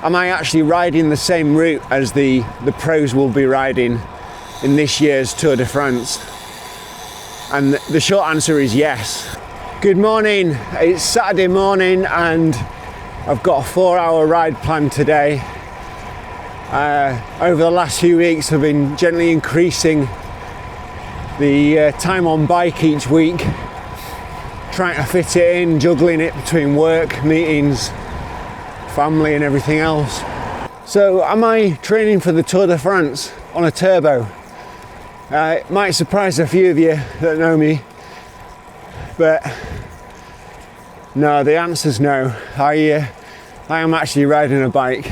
am I actually riding the same route as the pros will be riding in this year's Tour de France? And the short answer is yes. Good morning, it's Saturday morning and I've got a 4-hour ride planned today. Over the last few weeks I've been gently increasing the time on bike each week, trying to fit it in, juggling it between work, meetings, family and everything else. So am I training for the Tour de France on a turbo? It might surprise a few of you that know me, but no, the answer's no. I am actually riding a bike.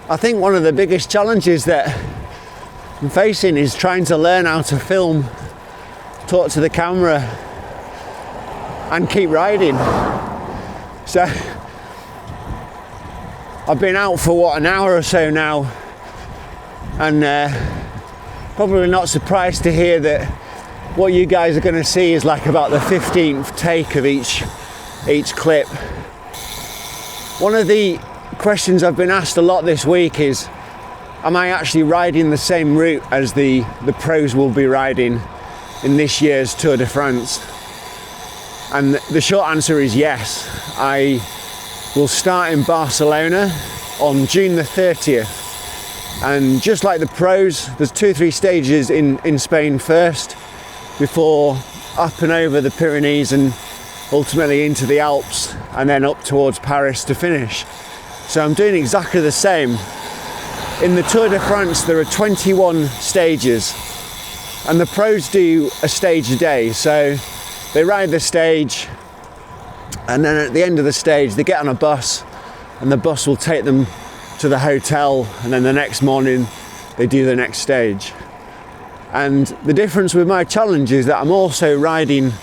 I think one of the biggest challenges that I'm facing is trying to learn how to film, talk to the camera and keep riding. So I've been out for an hour or so now, and probably not surprised to hear that what you guys are going to see is like about the 15th take of each clip. One of the questions I've been asked a lot this week is, am I actually riding the same route as the pros will be riding in this year's Tour de France? And the short answer is yes. I will start in Barcelona on June the 30th. And just like the pros, there's 2-3 stages in Spain first, before up and over the Pyrenees and ultimately into the Alps, and then up towards Paris to finish. So I'm doing exactly the same. In the Tour de France there are 21 stages, and the pros do a stage a day. So they ride the stage, and then at the end of the stage they get on a bus, and the bus will take them to the hotel, and then the next morning they do the next stage. And the difference with my challenge is that I'm also riding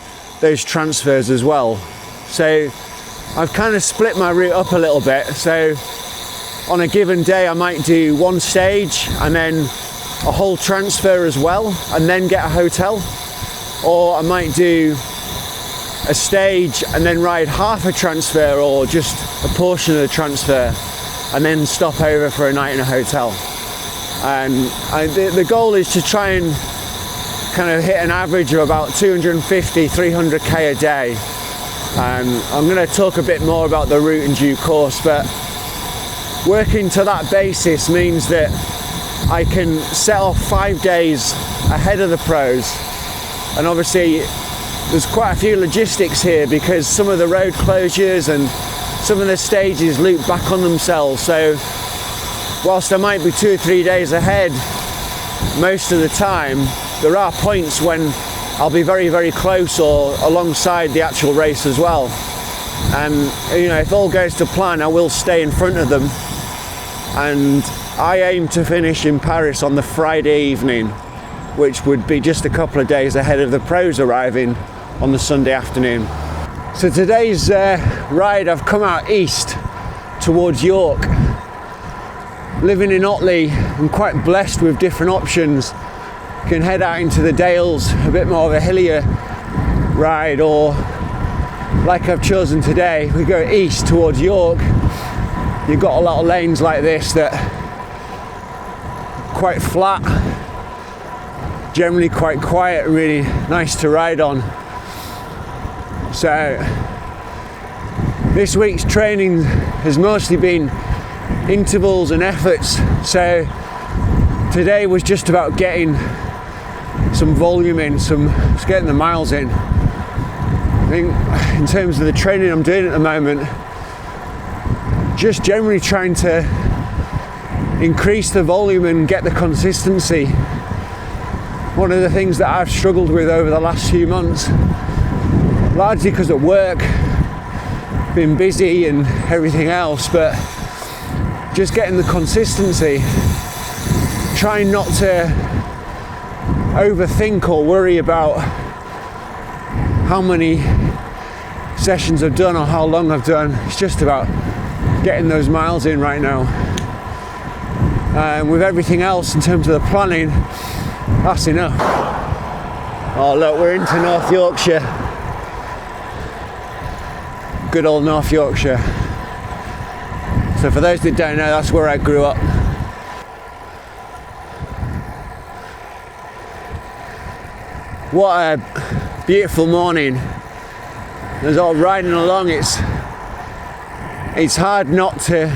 those transfers as well. So I've kind of split my route up a little bit. So on a given day I might do one stage and then a whole transfer as well, and then get a hotel. Or I might do a stage and then ride half a transfer, or just a portion of the transfer, and then stop over for a night in a hotel. And the goal is to try and kind of hit an average of about 250-300k a day. And I'm going to talk a bit more about the route in due course, but working to that basis means that I can set off 5 days ahead of the pros. And obviously there's quite a few logistics here, because some of the road closures and some of the stages loop back on themselves. So whilst I might be 2 or 3 days ahead most of the time, there are points when I'll be very, very close or alongside the actual race as well. And you know, if all goes to plan, I will stay in front of them. And I aim to finish in Paris on the Friday evening, which would be just a couple of days ahead of the pros arriving on the Sunday afternoon. So today's ride, I've come out east towards York. Living in Otley, I'm quite blessed with different options. You can head out into the Dales, a bit more of a hillier ride, or like I've chosen today, we go east towards York. You've got a lot of lanes like this that are quite flat, generally quite quiet, really nice to ride on. So this week's training has mostly been intervals and efforts. So today was just about getting some volume in, just getting the miles in. I think in terms of the training I'm doing at the moment, just generally trying to increase the volume and get the consistency. One of the things that I've struggled with over the last few months, largely because of work, been busy and everything else, but just getting the consistency, trying not to overthink or worry about how many sessions I've done or how long I've done. It's just about getting those miles in right now. With everything else in terms of the planning, that's enough. Oh look, we're into North Yorkshire. Good old North Yorkshire. So for those that don't know, that's where I grew up. What a beautiful morning. As I'm riding along, it's hard not to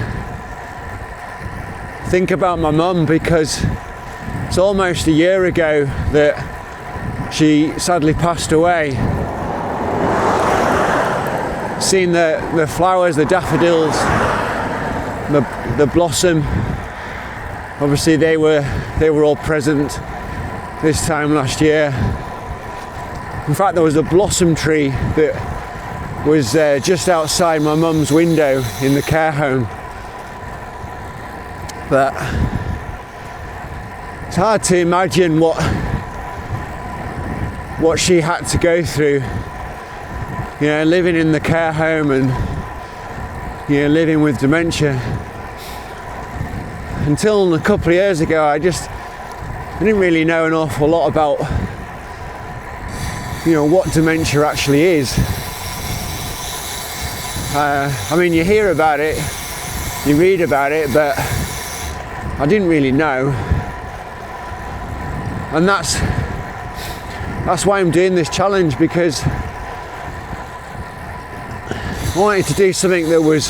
think about my mum, because it's almost a year ago that she sadly passed away. Seeing the flowers, the daffodils, the blossom, obviously they were all present this time last year. In fact, there was a blossom tree that was just outside my mum's window in the care home. But it's hard to imagine what she had to go through, you know, living in the care home and, you know, living with dementia. Until a couple of years ago, I didn't really know an awful lot about, you know, what dementia actually is. I mean, you hear about it, you read about it, but I didn't really know. And that's why I'm doing this challenge, because I wanted to do something that was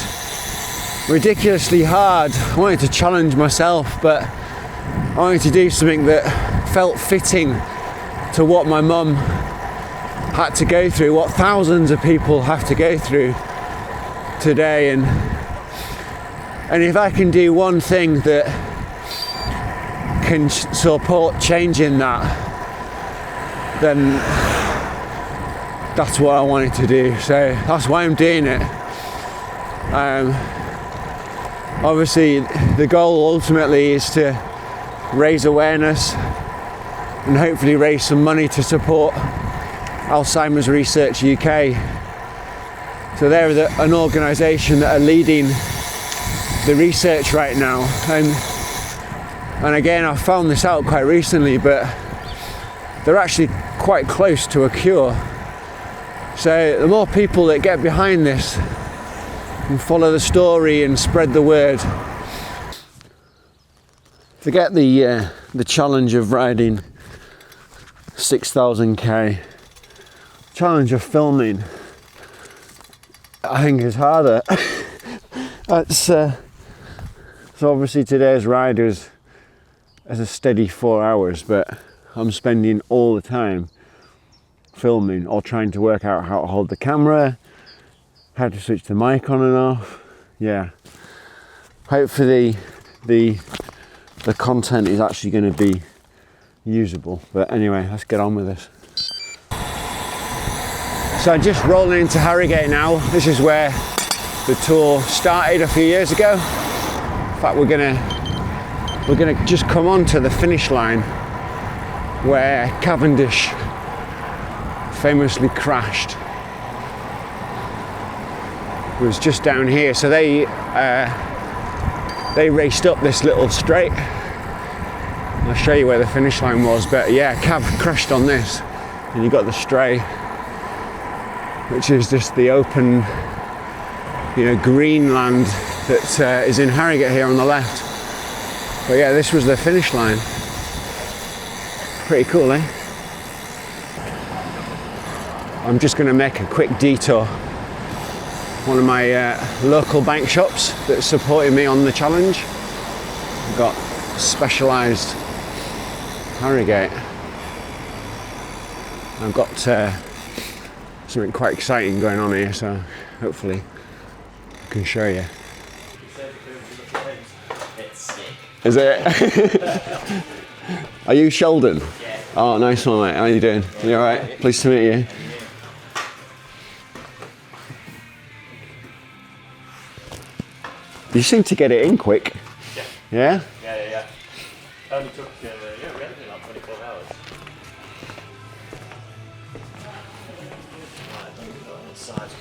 ridiculously hard. I wanted to challenge myself, but I wanted to do something that felt fitting to what my mum had to go through, what thousands of people have to go through today. And if I can do one thing that can support changing that, then that's what I wanted to do. So that's why I'm doing it. Obviously the goal ultimately is to raise awareness and hopefully raise some money to support Alzheimer's Research UK. So they're an organisation that are leading the research right now, and again, I found this out quite recently, but they're actually quite close to a cure. So the more people that get behind this and follow the story and spread the word. Forget the challenge of riding 6,000k. Challenge of filming, I think, is harder. So obviously today's ride is a steady 4 hours, but I'm spending all the time filming or trying to work out how to hold the camera, how to switch the mic on and off. Yeah, hopefully the content is actually going to be usable. But anyway, let's get on with this. So I'm just rolling into Harrogate now. This is where the tour started a few years ago. In fact, we're gonna just come on to the finish line where Cavendish famously crashed. It was just down here. So they raced up this little straight. I'll show you where the finish line was, but yeah, Cav crashed on this, and you got the Stray, which is just the open, you know, green land that is in Harrogate here on the left. But yeah, this was the finish line. Pretty cool, eh? I'm just going to make a quick detour. One of my local bank shops that supported me on the challenge. I've got Specialised Harrogate. I've got something quite exciting going on here, so hopefully I can show you. It's sick. Is it? Are you Sheldon? Yeah. Oh, nice one, mate. How are you doing? You alright? Pleased to meet you. You seem to get it in quick. Yeah. Yeah? Yeah. Only took, we had it in like 24 hours. Right, on the sides.